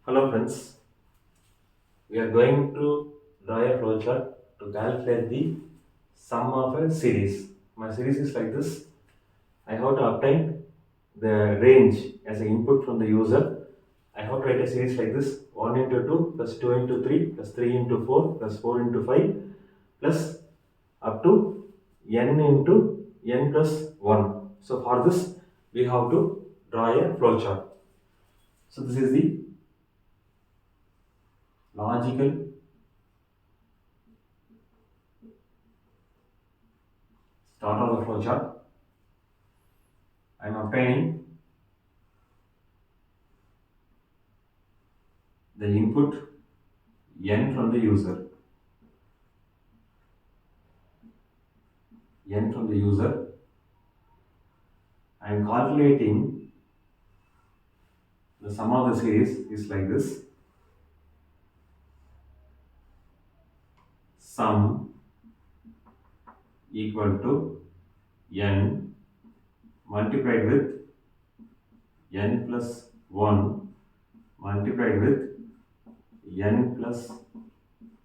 Hello friends, we are going to draw a flowchart to calculate the sum of a series. My series is like this. I have to obtain the range as an input from the user. I have to write a series like this: 1 into 2 plus 2 into 3 plus 3 into 4 plus 4 into 5 plus up to n into n plus 1. So for this we have to draw a flowchart. So this is the logical start of the flowchart. I am obtaining the input n from the user. N from the user. I am calculating the sum of the series is like this. Sum equal to n multiplied with n plus 1 multiplied with n plus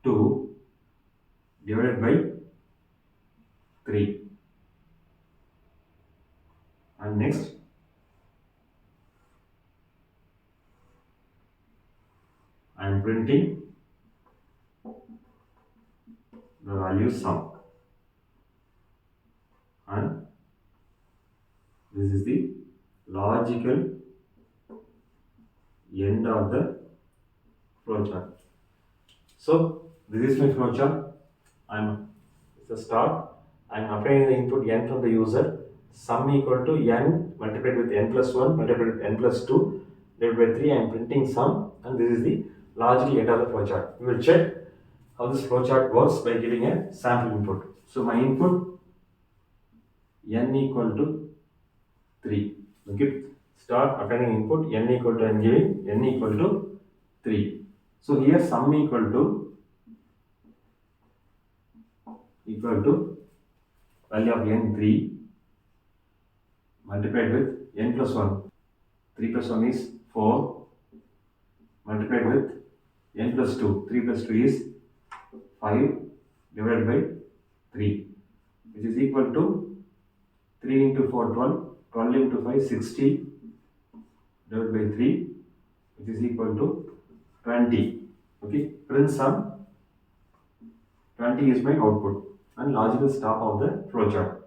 2 divided by 3. And next I am printing the value sum, and this is the logical end of the flowchart. So this is my flowchart. It's a start. I'm applying the input n from the user. Sum equal to n multiplied with n plus 1 multiplied with n plus 2 divided by 3. I'm printing sum, and this is the logical end of the flowchart. We will check how this flowchart works by giving a sample input. So my input n equal to 3. Okay. Start applying input n equal to, I'm giving n equal to 3. So here sum equal to value of n 3 multiplied with n plus 1. 3 plus 1 is 4 multiplied with n plus 2. 3 plus 2 is 5 divided by 3, which is equal to 3 into 4 12, 12 into 5 60 divided by 3, which is equal to 20. Okay, print sum. 20 is my output and logical stop of the flowchart.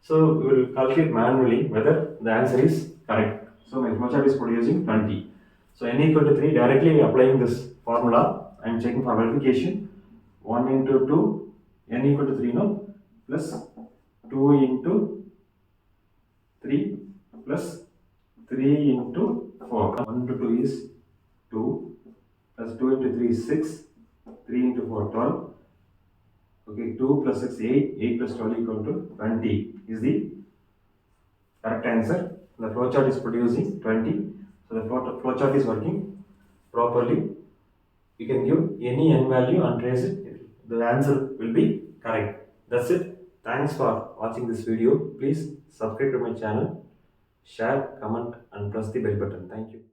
So we will calculate manually whether the answer is correct. So my flowchart is producing 20. So n equal to 3, directly applying this formula, I am checking for verification. 1 into 2, n equal to 3, no? Plus 2 into 3 plus 3 into 4. 1 into 2 is 2 plus 2 into 3 is 6. 3 into 4 12. Okay, 2 plus 6 8. 8 plus 12 equal to 20 is the correct answer. The flowchart is producing 20. So the flowchart is working properly. You can give any n value and trace it. The answer will be correct. That's it. Thanks for watching this video. Please subscribe to my channel, share, comment and press the bell button. Thank you.